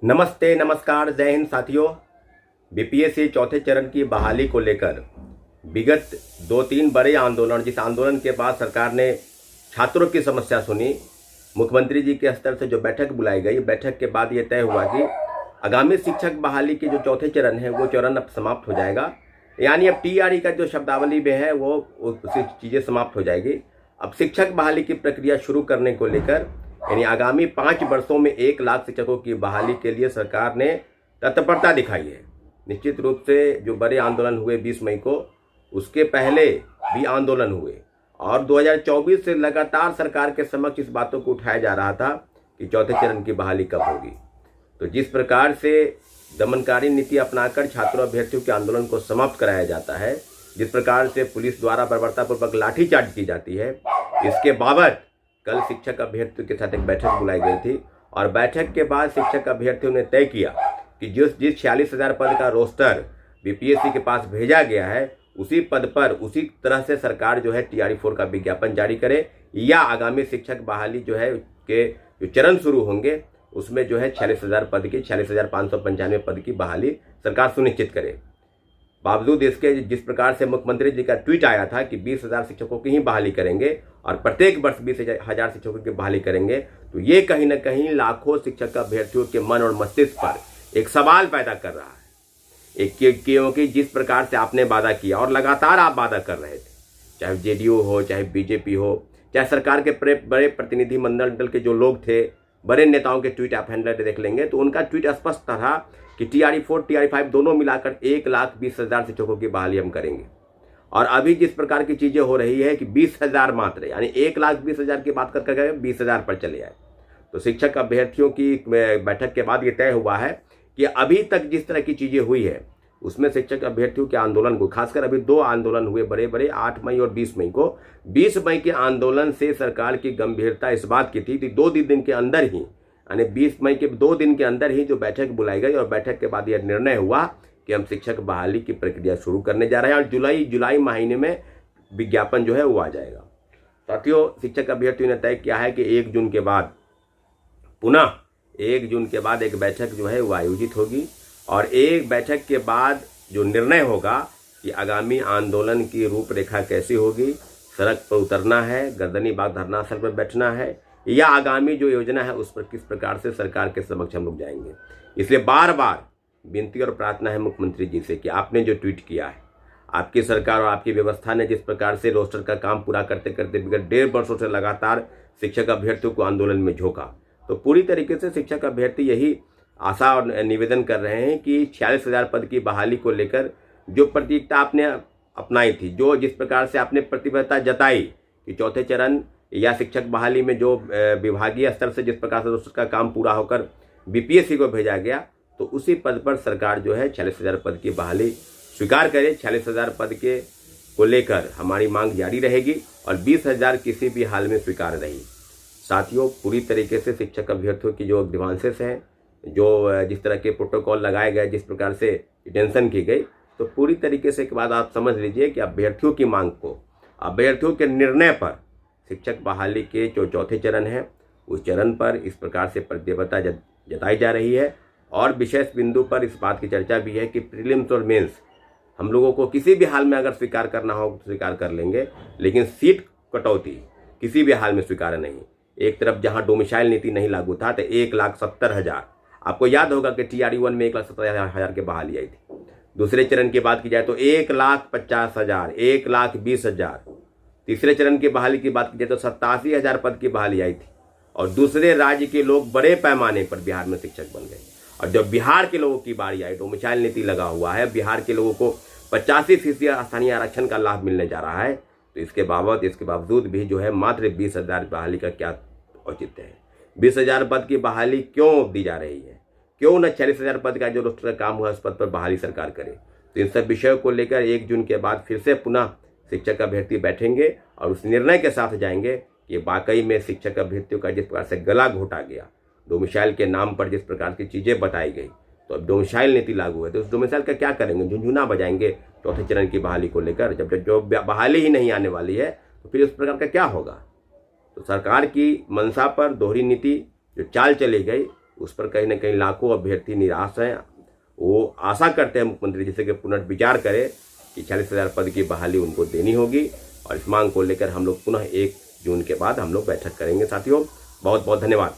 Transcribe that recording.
नमस्ते, नमस्कार, जय हिंद साथियों। बीपीएससी चौथे चरण की बहाली को लेकर विगत 2-3 बड़े आंदोलन, जिस आंदोलन के बाद सरकार ने छात्रों की समस्या सुनी, मुख्यमंत्री जी के स्तर से जो बैठक बुलाई गई, बैठक के बाद ये तय हुआ कि आगामी शिक्षक बहाली के जो चौथे चरण है वो चरण अब समाप्त हो जाएगा। यानी अब टीआरई का जो शब्दावली में है वो उसी चीज़ें समाप्त हो जाएगी। अब शिक्षक बहाली की प्रक्रिया शुरू करने को लेकर यानी आगामी 5 वर्षों में 1 लाख शिक्षकों की बहाली के लिए सरकार ने तत्परता दिखाई है। निश्चित रूप से जो बड़े आंदोलन हुए 20 मई को, उसके पहले भी आंदोलन हुए और 2024 से लगातार सरकार के समक्ष इस बातों को उठाया जा रहा था कि चौथे चरण की बहाली कब होगी। तो जिस प्रकार से दमनकारी नीति अपनाकर छात्रों अभ्यर्थियों के आंदोलन को समाप्त कराया जाता है, जिस प्रकार से पुलिस द्वारा बर्बरतापूर्वक लाठीचार्ज की जाती है, इसके बाबत कल शिक्षक अभ्यर्थियों के साथ एक बैठक बुलाई गई थी और बैठक के बाद शिक्षक अभ्यर्थियों ने तय किया कि जिस 46,000 पद का रोस्टर बीपीएससी के पास भेजा गया है, उसी पद पर उसी तरह से सरकार जो है टीआरई 4 का विज्ञापन जारी करे या आगामी शिक्षक बहाली जो है के जो चरण शुरू होंगे उसमें जो है 46,000 पद की 46,595 पद की बहाली सरकार सुनिश्चित करे। बावजूद इसके जिस प्रकार से मुख्यमंत्री जी का ट्वीट आया था कि 20,000 शिक्षकों की ही बहाली करेंगे और प्रत्येक वर्ष 20,000 शिक्षकों की बहाली करेंगे, तो ये कहीं ना कहीं लाखों शिक्षक अभ्यर्थियों के मन और मस्तिष्क पर एक सवाल पैदा कर रहा है। क्योंकि जिस प्रकार से आपने वादा किया और लगातार आप वादा कर रहे थे, चाहे जेडीयू हो, चाहे बीजेपी हो, चाहे सरकार के बड़े प्रतिनिधि मंडल के जो लोग थे, बड़े नेताओं के ट्वीट आप हैंडल देख लेंगे तो उनका ट्वीट स्पष्ट था कि टीआरई 4 टीआरई 5 दोनों मिलाकर 1,20,000 शिक्षकों की बहाली हम करेंगे। और अभी जिस प्रकार की चीजें हो रही है कि 20,000 मात्र, यानी 1,20,000 की बात कर 20,000 पर चले आए। तो शिक्षक अभ्यर्थियों की बैठक के बाद ये तय हुआ है कि अभी तक जिस तरह की चीजें हुई है उसमें शिक्षक अभ्यर्थियों के आंदोलन को, खासकर अभी 2 आंदोलन हुए बड़े बड़े, 8 मई और 20 मई को। 20 मई के आंदोलन से सरकार की गंभीरता इस बात की थी कि 2 दिन के अंदर ही, यानी 20 मई के 2 दिन के अंदर ही जो बैठक बुलाई गई और बैठक के बाद यह निर्णय हुआ कि हम शिक्षक बहाली की प्रक्रिया शुरू करने जा रहे हैं और जुलाई महीने में विज्ञापन जो है वो आ जाएगा। साथियों, शिक्षक अभ्यर्थियों ने तय किया है कि 1 जून के बाद पुनः 1 जून के बाद एक बैठक जो है वो आयोजित होगी और एक बैठक के बाद जो निर्णय होगा कि आगामी आंदोलन की रूपरेखा कैसी होगी, सड़क पर उतरना है, गर्दनी बाग धरना स्थल पर बैठना है या आगामी जो योजना है उस पर किस प्रकार से सरकार के समक्ष हम लोग जाएंगे। इसलिए बार बार विनती और प्रार्थना है मुख्यमंत्री जी से कि आपने जो ट्वीट किया है, आपकी सरकार और आपकी व्यवस्था ने जिस प्रकार से रोस्टर का काम पूरा करते करते विगत 1.5 वर्षों से लगातार शिक्षक अभ्यर्थियों को आंदोलन में झोंका, तो पूरी तरीके से शिक्षक अभ्यर्थी यही आशा और निवेदन कर रहे हैं कि 46,000 पद की बहाली को लेकर जो प्रतिज्ञा आपने अपनाई थी, जो जिस प्रकार से आपने प्रतिबद्धता जताई कि चौथे चरण या शिक्षक बहाली में जो विभागीय स्तर से जिस प्रकार से उसका काम पूरा होकर बीपीएससी को भेजा गया, तो उसी पद पर सरकार जो है 46,000 पद की बहाली स्वीकार करे। 46,000 पद के को लेकर हमारी मांग जारी रहेगी और 20,000 किसी भी हाल में स्वीकार रही। साथियों, पूरी तरीके से शिक्षक अभ्यर्थियों की जो ग्रीवांसेस हैं, जो जिस तरह के प्रोटोकॉल लगाए गए, जिस प्रकार से डिटेंशन की गई, तो पूरी तरीके से के बाद आप समझ लीजिए कि अभ्यर्थियों की मांग को, अभ्यर्थियों के निर्णय पर शिक्षक बहाली के जो चौथे चरण है उस चरण पर इस प्रकार से प्रतिबद्धता जताई जा रही है। और विशेष बिंदु पर इस बात की चर्चा भी है कि प्रीलिम्स और मेंस हम लोगों को किसी भी हाल में अगर स्वीकार करना हो तो स्वीकार कर लेंगे, लेकिन सीट कटौती किसी भी हाल में स्वीकार नहीं। एक तरफ जहां डोमिसाइल नीति नहीं लागू था तो 1,70,000, आपको याद होगा कि टीआरई 1 में 1,70,000 की बहाली आई थी। दूसरे चरण की बात की जाए तो 1,50,000, 1,20,000। तीसरे चरण की बहाली की बात की जाए तो 87,000 पद की बहाली आई थी और दूसरे राज्य के लोग बड़े पैमाने पर बिहार में शिक्षक बन गए। और जब बिहार के लोगों की बारी आई, डोमिसाइल नीति लगा हुआ है, बिहार के लोगों को 85% स्थानीय आरक्षण का लाभ मिलने जा रहा है, तो इसके बावजूद भी जो है मात्र 20,000 बहाली का क्या औचित्य है। 20,000 पद की बहाली क्यों दी जा रही है? क्यों न 46,000 पद का जो रोस्टर का काम हुआ उस पद पर बहाली सरकार करे? तो इन सब विषयों को लेकर 1 जून के बाद फिर से पुनः शिक्षक अभ्यर्थी बैठेंगे और उस निर्णय के साथ जाएंगे कि वाकई में शिक्षक अभ्यर्थियों का जिस प्रकार से गला घोटा गया, डोमिसाइल के नाम पर जिस प्रकार की चीज़ें बताई गई, तो अब डोमिसाइल नीति लागू है तो उस डोमिसाइल का क्या करेंगे? झुंझुना बजाएंगे चौथे चरण की बहाली को लेकर। जब जो बहाली ही नहीं आने वाली है तो फिर उस प्रकार का क्या होगा? तो सरकार की मंशा पर दोहरी नीति जो चाल चली गई, उस पर कहीं ना कहीं लाखों अभ्यर्थी निराश हैं। वो आशा करते हैं मुख्यमंत्री जी से कि पुनर्विचार करें कि 40,000 पद की बहाली उनको देनी होगी, और इस मांग को लेकर हम लोग पुनः 1 जून के बाद हम लोग बैठक करेंगे। साथियों, बहुत बहुत धन्यवाद।